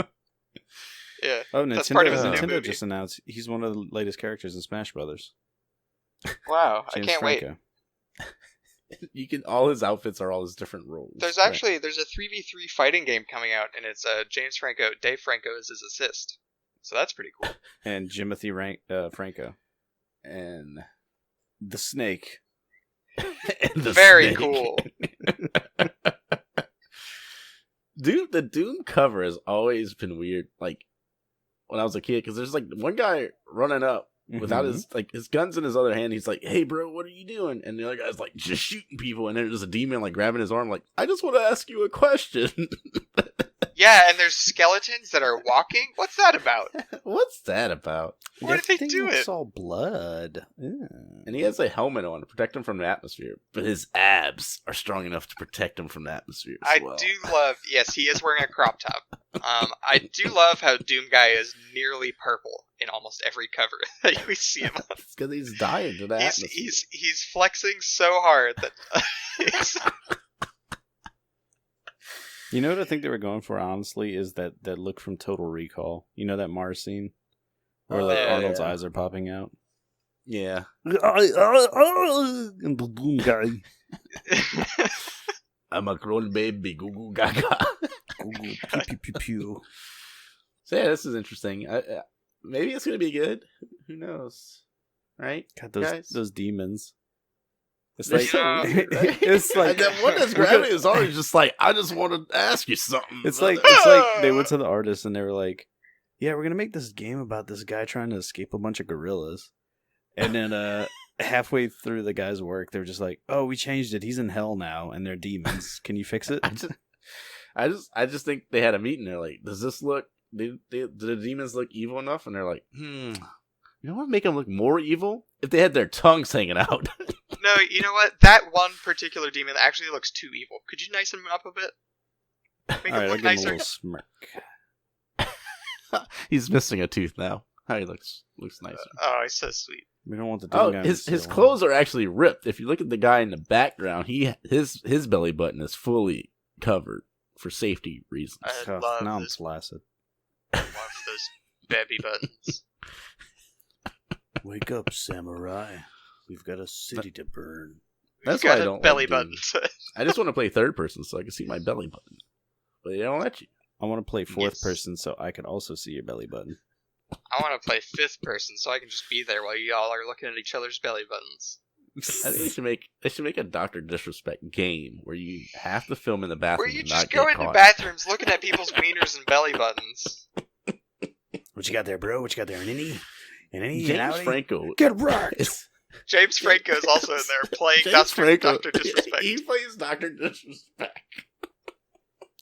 Yeah. Oh, that's part of his new Nintendo movie. just announced he's one of the latest characters in Smash Brothers. Wow, James I can't Franco. wait. All his outfits are all his different roles. There's a 3v3 fighting game coming out, and it's James Franco. Dave Franco is his assist. So that's pretty cool. And Jimothy Franco. And the Snake. Very cool. Dude, the Doom cover has always been weird. Like, when I was a kid, because there's like one guy running up without his guns in his other hand. He's like, "Hey, bro, what are you doing?" And the other guy's like, "Just shooting people." And then there's a demon like grabbing his arm, like, "I just want to ask you a question." Yeah, and there's skeletons that are walking. What's that about? What's that about? Why did they do it? It's all blood. Yeah. And he has a helmet on to protect him from the atmosphere, but his abs are strong enough to protect him from the atmosphere as well. I do love. Yes, he is wearing a crop top. I do love how Doom Guy is nearly purple in almost every cover that we see him on. It's because he's dying to the atmosphere. He's flexing so hard that. You know what I think they were going for, honestly, is that look from Total Recall. You know that Mars scene? Where Arnold's eyes are popping out? Yeah. And the Doom Guy. I'm a grown baby, goo goo gaga. Goo goo pew pew pew pew. So yeah, this is interesting. Maybe it's going to be good. Who knows? Right? God, guys? those demons. It's They're like, so weird, right? it's like, and then one that's grabbing his arm is just like, I just want to ask you something. It's like they went to the artist and they were like, yeah, we're going to make this game about this guy trying to escape a bunch of gorillas. And then halfway through the guy's work, they're just like, oh, we changed it. He's in hell now and they're demons. Can you fix it? I just think they had a meeting. They're like, does this look, do the demons look evil enough? And they're like, you know what would make them look more evil? If they had their tongues hanging out. No, you know what? That one particular demon actually looks too evil. Could you nice him up a bit? Make him look nicer. A little smirk. He's missing a tooth now. He looks nicer. Oh, he's so sweet. We don't want the his clothes are actually ripped. If you look at the guy in the background, his belly button is fully covered for safety reasons. Now I'm flaccid. I love those baby buttons. Wake up, samurai. We've got a city to burn. That's why I don't belly buttons. I just want to play third person so I can see my belly button. But they don't let you. I want to play fourth person so I can also see your belly button. I want to play fifth person so I can just be there while y'all are looking at each other's belly buttons. I think they should make a Dr. Disrespect game where you have to film in the bathroom. Where you just go into bathrooms looking at people's wieners and belly buttons. What you got there, bro? What you got there, Nini? James Franco. Get right. James Franco is also in there playing Dr. Disrespect. He plays Dr. Disrespect.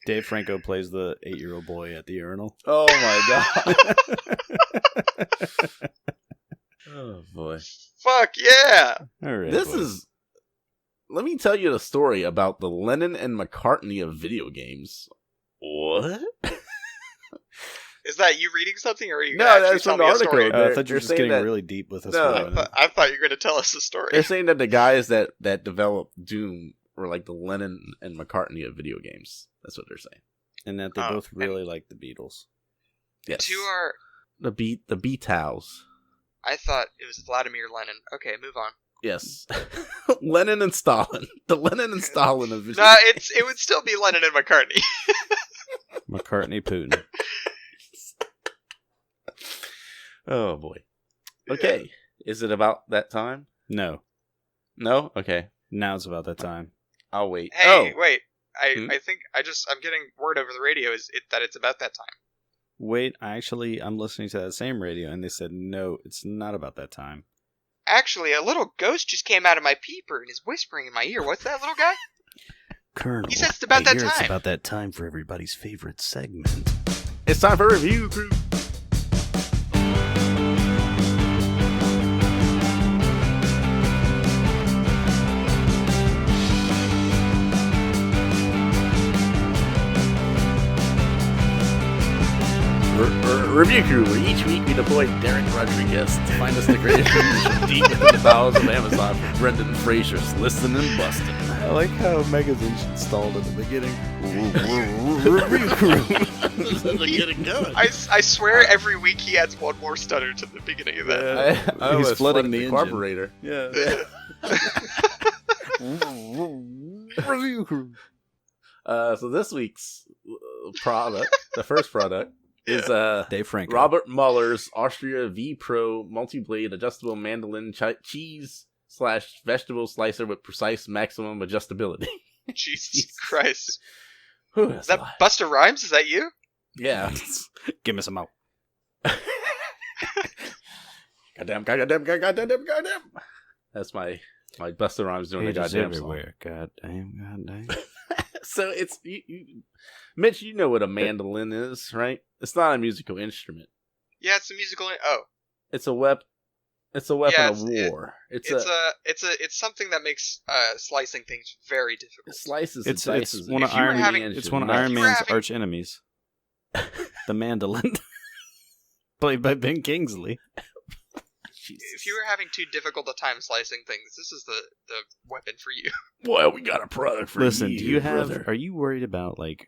Dave Franco plays the 8-year-old boy at the urinal. Oh my god. Oh boy. Fuck yeah. All right, Let me tell you the story about the Lennon and McCartney of video games. What? Is that you reading something, or are you No, actually that's from telling the me a story? article. I thought you were just getting really deep with us. No. I thought you were going to tell us a story. They're saying that the guys that developed Doom were like the Lennon and McCartney of video games. That's what they're saying. And that they both really like the Beatles. Yes. Who are the Beatles. I thought it was Vladimir Lenin. Okay, move on. Yes. Lenin and Stalin. The Lenin and Stalin of video No, it would still be Lenin and McCartney. McCartney Putin. Oh boy. Okay. Yeah. Is it about that time? No. No? Okay. Now it's about that time. I'll wait. Hey, wait. I think I'm getting word over the radio that it's about that time. Wait, I'm listening to that same radio, and they said, no, it's not about that time. Actually, a little ghost just came out of my peeper and is whispering in my ear. What's that, little guy? Colonel, he says it's about that time. It's about that time for everybody's favorite segment. It's time for Review Crew. Review Crew, where each week we deploy Derek Rodriguez to find us the greatest reviews from deep within the bowels of Amazon for Brendan Fraser's Listen and Bustin'. I like how Mega's installed at the beginning. Review Crew. I swear every week he adds one more stutter to the beginning of that. He's flooding the carburetor. Yeah. Review Crew. So this week's product, the first product, is Dave Franco. Robert Muller's Austria V Pro multi-blade adjustable mandolin cheese/vegetable slicer with precise maximum adjustability. Jesus Christ. Is that Busta Rhymes? Is that you? Yeah. Give me some out. Goddamn. That's my Busta Rhymes doing the goddamn everywhere. Song. Goddamn. So it's Mitch, you know what a mandolin is, right? It's not a musical instrument. Yeah, it's a musical. It's a weapon. It's a weapon of war. It's something that makes slicing things very difficult. It slices. It's one of Iron Man's arch enemies. The mandolin, played by Ben Kingsley. If you were having too difficult a time slicing things, this is the weapon for you. Well, we got a product for you. Listen, are you worried about like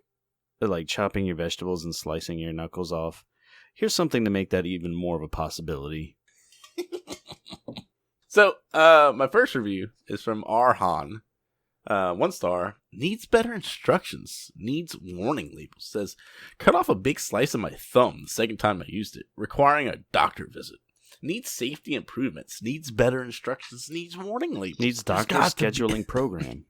chopping your vegetables and slicing your knuckles off? Here's something to make that even more of a possibility. So, my first review is from Arhan. 1 star. Needs better instructions. Needs warning labels. Says, cut off a big slice of my thumb the second time I used it, requiring a doctor visit. Needs safety improvements. Needs better instructions. Needs warning labels. Needs doctor scheduling program.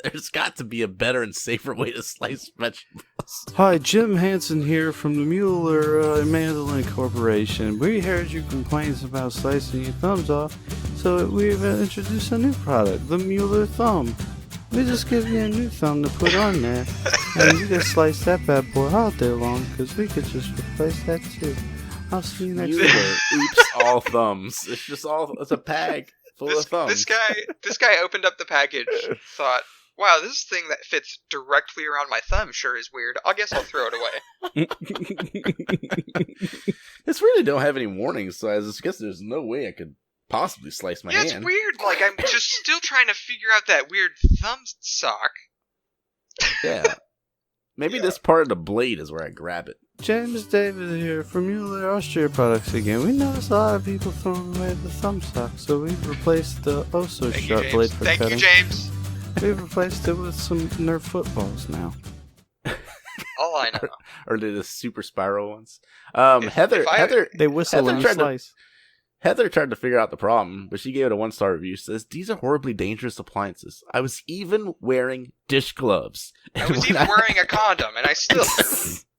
There's got to be a better and safer way to slice vegetables. Hi, Jim Hansen here from the Mueller Mandolin Corporation. We heard your complaints about slicing your thumbs off, so we've introduced a new product, the Mueller Thumb. We just give you a new thumb to put on there, and you can slice that bad boy all day long, because we could just replace that too. I'll see you next week. Oops, all thumbs. It's a bag full of thumbs. This guy opened up the package, thought, wow, this thing that fits directly around my thumb sure is weird. I guess I'll throw it away. This really don't have any warnings, so I guess there's no way I could possibly slice my hand. Yeah, it's weird. Like, I'm just still trying to figure out that weird thumb sock. Yeah. Maybe this part of the blade is where I grab it. James David here from Mueller Austria Products again. We noticed a lot of people throwing away the thumb sock, so we've replaced the sharp blade for cutting. Thank you, James. We've replaced it with some Nerf footballs now. All I know. Or did the super spiral ones? Heather, they whistle and slice. Heather tried to figure out the problem, but she gave it a 1-star review. Says, these are horribly dangerous appliances. I was even wearing dish gloves. I was even wearing a condom, and I still...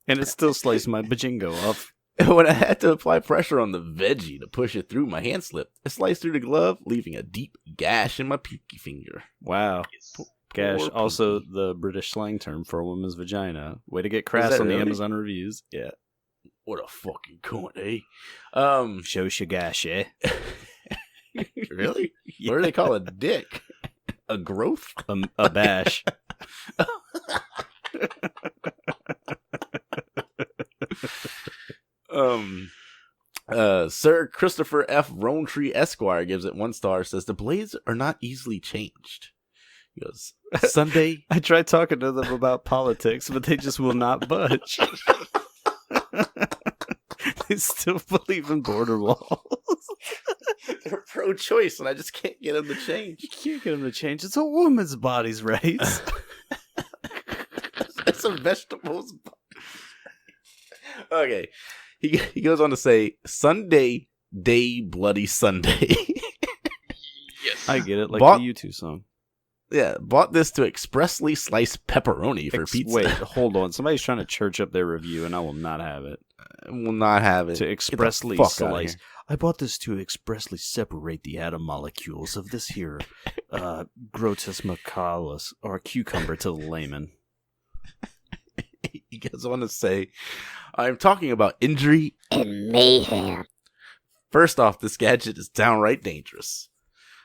And it still sliced my bajingo off. When I had to apply pressure on the veggie to push it through, my hand slipped. I sliced through the glove, leaving a deep gash in my pinky finger. Wow. Gash, also the British slang term for a woman's vagina. Way to get crass on the Amazon reviews. Yeah. What a fucking cunt, eh? Shows your gash, eh? Really? Yeah. What do they call a dick? A growth? A bash. Sir Christopher F. Rowntree Esquire gives it 1 star. Says the blades are not easily changed. He goes, Sunday. I tried talking to them about politics, but they just will not budge. They still believe in border walls. They're pro-choice, and I just can't get them to change. You can't get them to change. It's a woman's body's rights. It's a vegetable's body. Okay. He goes on to say, Sunday, day, bloody Sunday. Yes. I get it, like the U2 song. Yeah, bought this to expressly slice pepperoni for pizza. Wait, hold on. Somebody's trying to church up their review, and I will not have it. I will not have it. To expressly slice. I bought this to expressly separate the atom molecules of this here Grotus Macalus, or cucumber to the layman. He goes on to say, I'm talking about injury and mayhem. First off, this gadget is downright dangerous.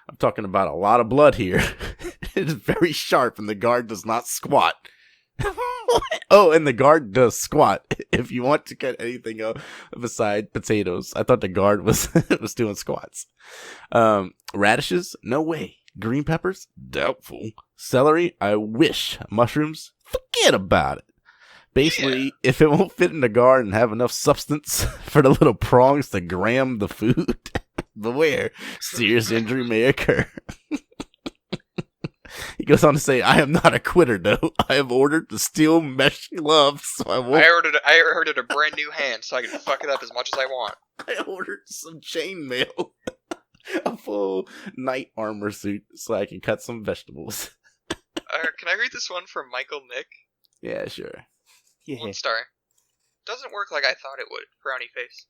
I'm talking about a lot of blood here. It is very sharp, and the guard does not squat. Oh, and the guard does squat if you want to cut anything beside potatoes. I thought the guard was doing squats. Radishes? No way. Green peppers? Doubtful. Celery? I wish. Mushrooms? Forget about it. Basically, if it won't fit in the guard and have enough substance for the little prongs to gram the food, beware, serious injury may occur. He goes on to say, I am not a quitter, though. I have ordered the steel mesh gloves, so I won't... I ordered a brand new hand, so I can fuck it up as much as I want. I ordered some chainmail. A full knight armor suit, so I can cut some vegetables. Can I read this one from Michael Nick? Yeah, sure. Yeah. 1 star. Doesn't work like I thought it would, frowny face.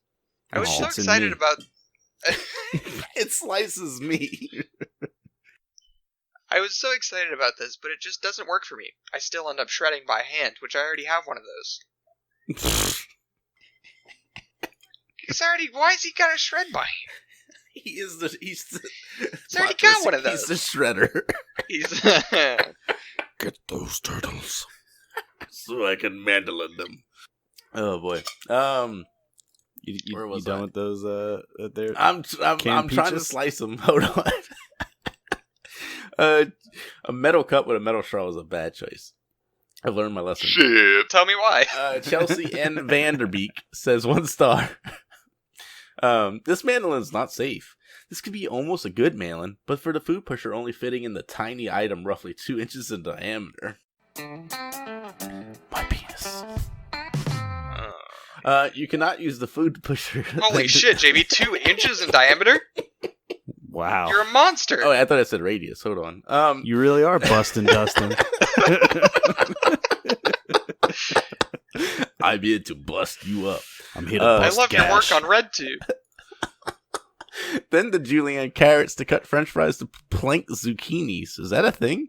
I was so it's excited about... It slices me. I was so excited about this, but it just doesn't work for me. I still end up shredding by hand, which I already have one of those. Why is he gotta shred by hand? He's already got one of He's those. the shredder. He's... Get those turtles. So I can mandolin them. Oh boy. You done with those? There. I'm trying to slice them. Hold on. A metal cup with a metal straw is a bad choice. I've learned my lesson. Shit. Tell me why. Chelsea N. Vanderbeek says 1 star. This mandolin is not safe. This could be almost a good mandolin, but for the food pusher only fitting in the tiny item roughly 2 inches in diameter. My penis. You cannot use the food pusher. Holy shit, JB, 2 inches in diameter? Wow. You're a monster. Oh, I thought I said radius. Hold on. You really are Bustin Dustin. I'm here to bust you up. I'm here to bust I love your work on RedTube. Then the julienne carrots to cut french fries to plank zucchinis. Is that a thing?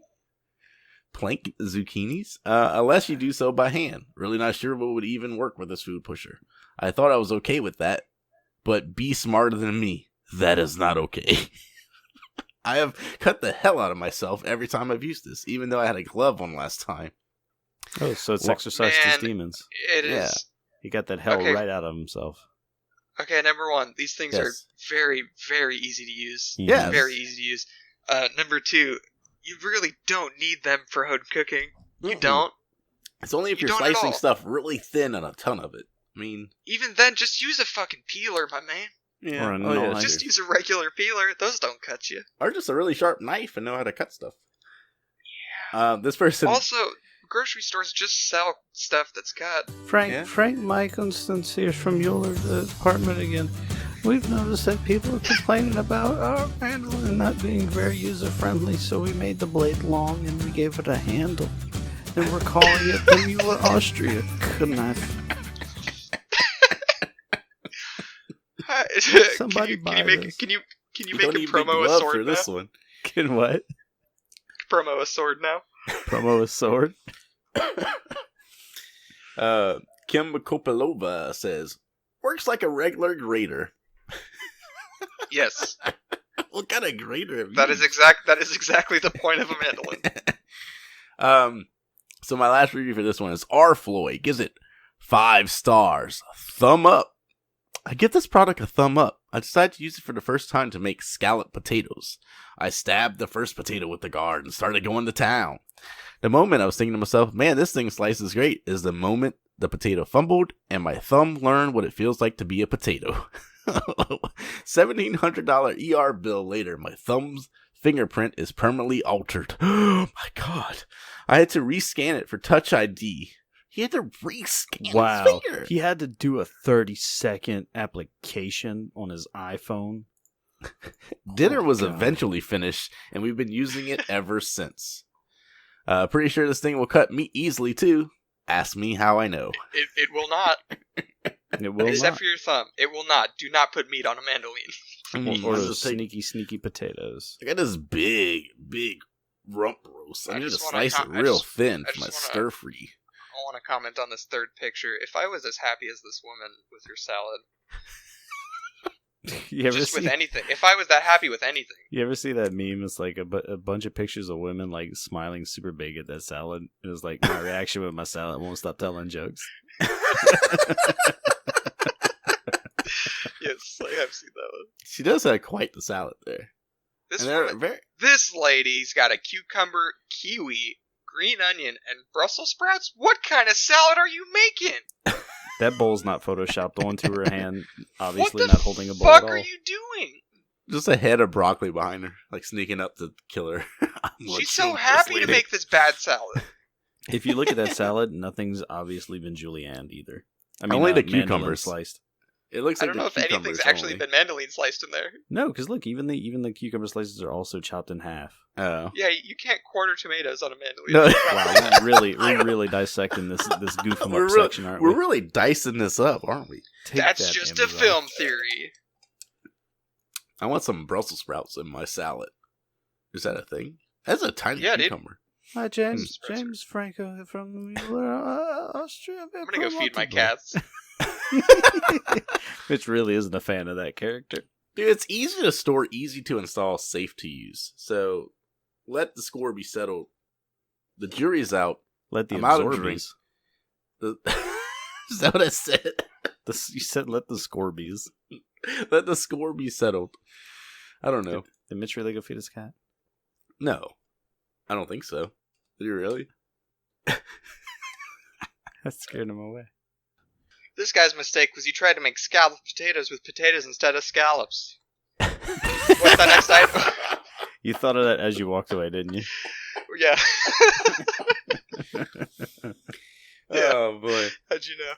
Plank zucchinis? Unless you do so by hand. Really not sure what would even work with this food pusher. I thought I was okay with that. But be smarter than me. That is not okay. I have cut the hell out of myself every time I've used this, even though I had a glove on last time. Oh, so it's exercised his demons. It is. He got that hell right out of himself. Okay, number 1, these things are very, very easy to use. Yeah. Very easy to use. Number 2, you really don't need them for home cooking. You don't. It's only if you're slicing stuff really thin and a ton of it. I mean... Even then, just use a fucking peeler, my man. Yeah. Just use a regular peeler. Those don't cut you. Or just a really sharp knife and know how to cut stuff. Yeah. This person... Also, grocery stores just sell stuff that's cut. Frank Mike Constance here from Mueller's apartment again. We've noticed that people are complaining about our mandolin not being very user-friendly, so we made the blade long and we gave it a handle. And we're calling it the Mueller Austria knife. Somebody can you make a promo a sword for this one? Can what? Promo a sword now. Promo a sword. Kim Kopilova says, works like a regular grater. Yes. What kind of grater? That is exactly the point of a mandolin. So my last review for this one is R. Floyd gives it 5 stars. Thumb up. I give this product a thumb up. I decided to use it for the first time to make scalloped potatoes. I stabbed the first potato with the guard and started going to town. The moment I was thinking to myself, man, this thing slices great, is the moment the potato fumbled and my thumb learned what it feels like to be a potato. $1,700 ER bill later, my thumb's fingerprint is permanently altered. Oh my God. I had to rescan it for Touch ID. He had to rescan his finger. He had to do a 30-second application on his iPhone. Dinner was eventually finished, and we've been using it ever since. Pretty sure this thing will cut meat easily, too. Ask me how I know. It will not. It will Except not. for your thumb. It will not. Do not put meat on a mandolin. Or those sneaky potatoes. I got this big rump roast. I need to slice it real thin for my stir-frie. I want to comment on this third picture. If I was as happy as this woman with her salad... with anything. If I was that happy with anything. You ever see that meme? It's like a bunch of pictures of women like smiling super big at that salad. It was like, my reaction with my salad won't stop telling jokes. Yes, I have seen that one. She does have quite the salad there. This lady's got a cucumber, kiwi, green onion, and Brussels sprouts? What kind of salad are you making? That bowl's not photoshopped onto her hand. Obviously not holding a bowl at all. What the fuck are you doing? Just a head of broccoli behind her, like sneaking up to kill her. She's so happy to make this bad salad. If you look at that salad, nothing's obviously been julienned either. I mean, only the cucumbers sliced. It looks like I don't know if anything's actually been mandolin sliced in there. No, because look, even the cucumber slices are also chopped in half. Oh. Yeah, you can't quarter tomatoes on a mandolin. No. Wow, we're really dissecting this goof 'em up section, aren't we? We're really dicing this up, aren't we? That's just a film theory. I want some Brussels sprouts in my salad. Is that a thing? That's a tiny cucumber. Hi, James Franco from Austria. I'm gonna go feed my cats. Mitch really isn't a fan of that character. Dude, it's easy to store, easy to install, safe to use. So, let the score be settled. The jury's out. Let the absorbies. Is that what I said? You said let the score bees. Let the score be settled. I don't know. Did Mitch really go feed his cat? No. I don't think so. Did you really? That scared him away. This guy's mistake was he tried to make scalloped potatoes with potatoes instead of scallops. What's that next item? You thought of that as you walked away, didn't you? Yeah. Oh, boy. How'd you know?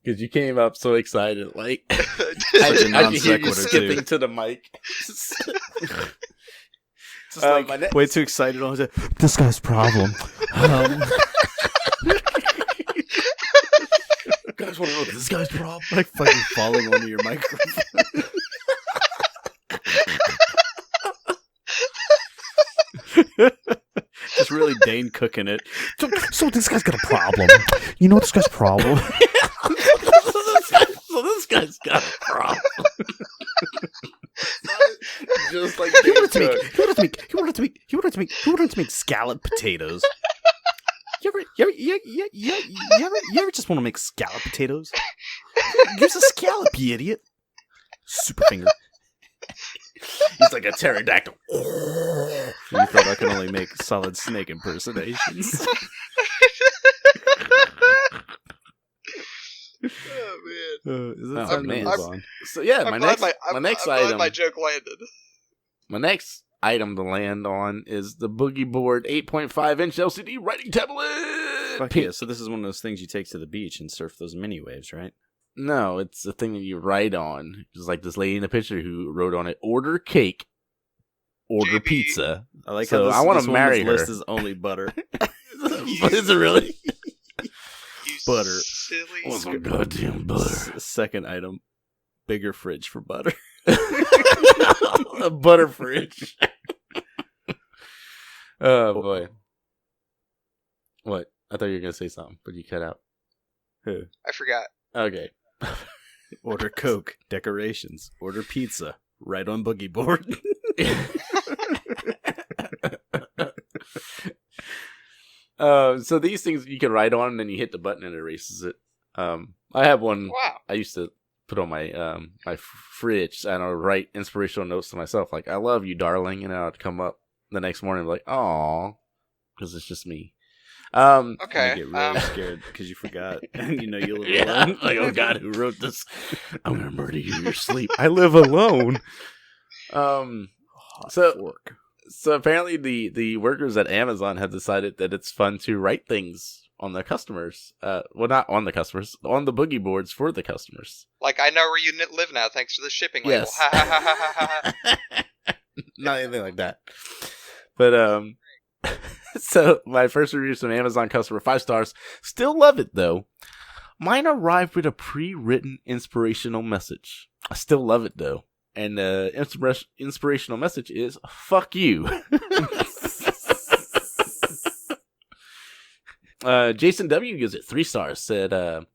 Because you came up so excited, like I can hear you skipping to the mic. Way too excited on it. This guy's problem. You guys want to know this guy's problem? Like fucking falling onto your microphone. Just really Dane cooking it. So this guy's got a problem. You know this guy's problem. So this guy's got a problem. Just like he wanted to make scalloped potatoes. You ever just want to make scalloped potatoes? Use a scallop, you idiot. Super finger. He's like a pterodactyl. You thought I could only make Solid Snake impersonations. Oh man! Is that time to move on? So yeah, my next item. My joke landed. My next item to land on is the Boogie Board 8.5-inch LCD writing tablet. Fuck yeah! So this is one of those things you take to the beach and surf those mini waves, right? No, it's the thing that you write on. It's like this lady in the picture who wrote on it: "Order cake, order pizza." I like so how I want to marry her. List is only butter. Is it really? Butter. Silly. Oh my goddamn butter. Second item: bigger fridge for butter. A butter fridge. Oh boy. What? I thought you were gonna say something, but you cut out. Who? I forgot. Okay. Order Coke, decorations. Order pizza. Right on Boogie Board. So these things you can write on, and then you hit the button and it erases it. I have one. Wow. I used to put on my my fridge, and I'll write inspirational notes to myself, like "I love you, darling," and I'd come up the next morning and be like, "Aw," because it's just me. Okay. You get really scared because you forgot, and you know you live alone. Like, oh God, who wrote this? I'm gonna murder you in your sleep. I live alone. So apparently the workers at Amazon have decided that it's fun to write things on the customers. Well, not on the customers, on the boogie boards for the customers. Like, I know where you live now, thanks to the shipping label. Yes. Ha ha ha ha ha ha. Not anything like that. But so my first reviews from Amazon customer, 5 stars. Still love it though. Mine arrived with a pre-written inspirational message. I still love it though. And the inspirational message is, fuck you. Jason W. gives it 3 stars. Said,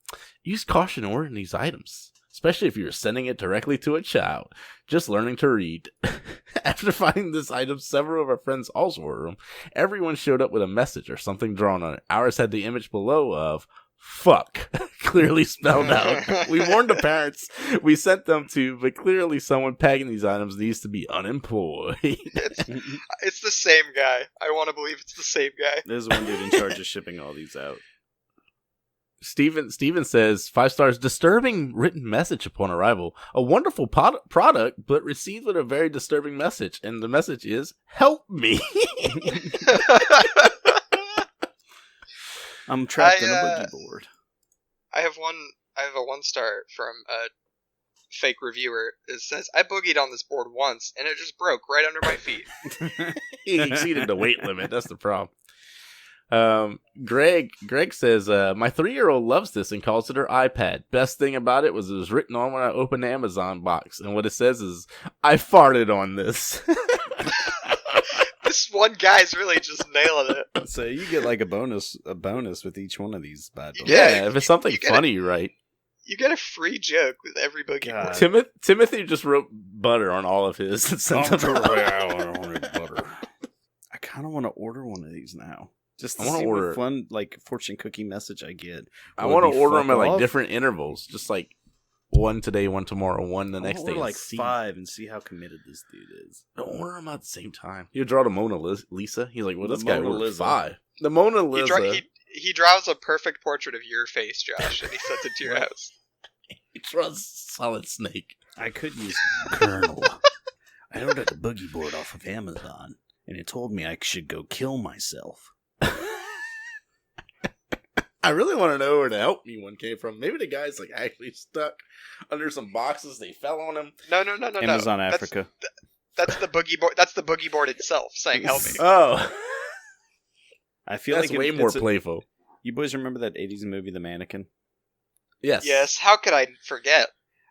use caution ordering these items, especially if you're sending it directly to a child just learning to read. After finding this item, several of our friends also ordered them. Everyone showed up with a message or something drawn on it. Ours had the image below of fuck clearly spelled out. We warned the parents we sent them to, but clearly someone packing these items needs to be unemployed. It's the same guy. I want to believe it's the same guy. There's one dude in charge of shipping all these out. Steven says, 5 stars, disturbing written message upon arrival. A wonderful product, but received with a very disturbing message. And the message is, help me. I'm trapped in a boogie board. I have a 1 star from a fake reviewer. It says, I boogied on this board once, and it just broke right under my feet. He exceeded the weight limit. That's the problem. Greg says, my 3-year-old loves this and calls it her iPad. Best thing about it was written on when I opened the Amazon box. And what it says is, I farted on this. This one guy's really just nailing it. So you get like a bonus with each one of these bad boys. Yeah, if it's something funny, right? You get a free joke with every boogie board. Timothy just wrote butter on all of his. And sent them butter. I kind of want to order one of these now. Just to see what fun, like, fortune cookie message I get. I want to order them at like different intervals, just like one today, one tomorrow, one the next day. Like 5 and see how committed this dude is. Don't order them at the same time. You draw the Mona Lisa. He's like, well, this guy ordered 5. The Mona Lisa. He draws a perfect portrait of your face, Josh, and he sends it to your house. He draws Solid Snake. I could use Colonel. I ordered the boogie board off of Amazon, and it told me I should go kill myself. I really want to know where the help me one came from. Maybe the guy's like actually stuck under some boxes. They fell on him. No. Amazon Africa. That's the boogie board. That's the boogie board itself saying "help me." Oh, I feel that's like way more playful. You boys remember that '80s movie, The Mannequin? Yes. Yes. How could I forget?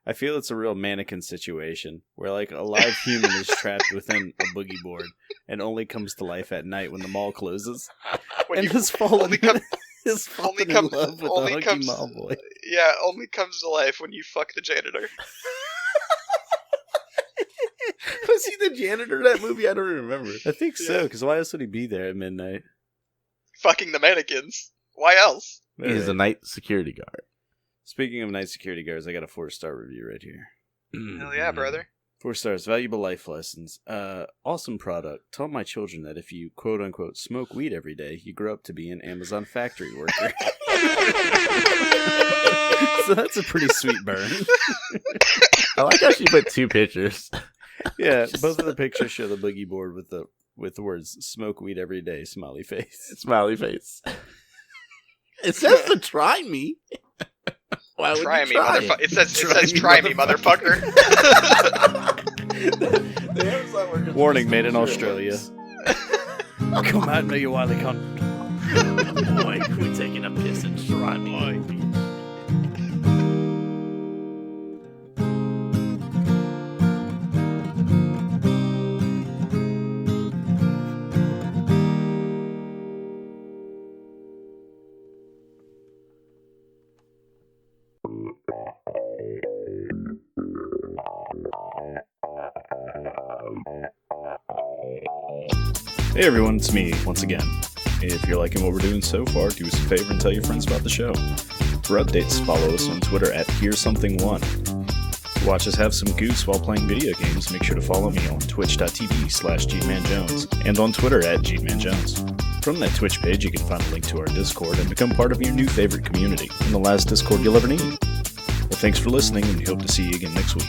I feel it's a real mannequin situation where like a live human is trapped within a boogie board and only comes to life at night when the mall closes. When and you has fallen only in love with the hunky mall boy. Yeah, only comes to life when you fuck the janitor. Was he the janitor in that movie? I don't remember. I think so, because why else would he be there at midnight? Fucking the mannequins. Why else? He's a night security guard. Speaking of night security guards, I got a 4-star review right here. Hell yeah, brother. 4 stars. Valuable life lessons. Awesome product. Tell my children that if you quote unquote smoke weed every day, you grow up to be an Amazon factory worker. So that's a pretty sweet burn. I like how she put 2 pictures. Yeah, both of the pictures show the boogie board with the words "smoke weed every day" smiley face. Smiley face. It says to try me. Why would try you me, try motherfucker. It says try me, motherfucker. Warning, made in Australia. Come at me, you wily cunt. Boy, we're taking a piss and try me. Hey everyone, it's me, once again. If you're liking what we're doing so far, do us a favor and tell your friends about the show. For updates, follow us on Twitter at HereSomething1. To watch us have some goose while playing video games, make sure to follow me on twitch.tv/GeneManJones and on Twitter @GeneManJones. From that Twitch page, you can find a link to our Discord and become part of your new favorite community and the last Discord you'll ever need. Well, thanks for listening, and we hope to see you again next week.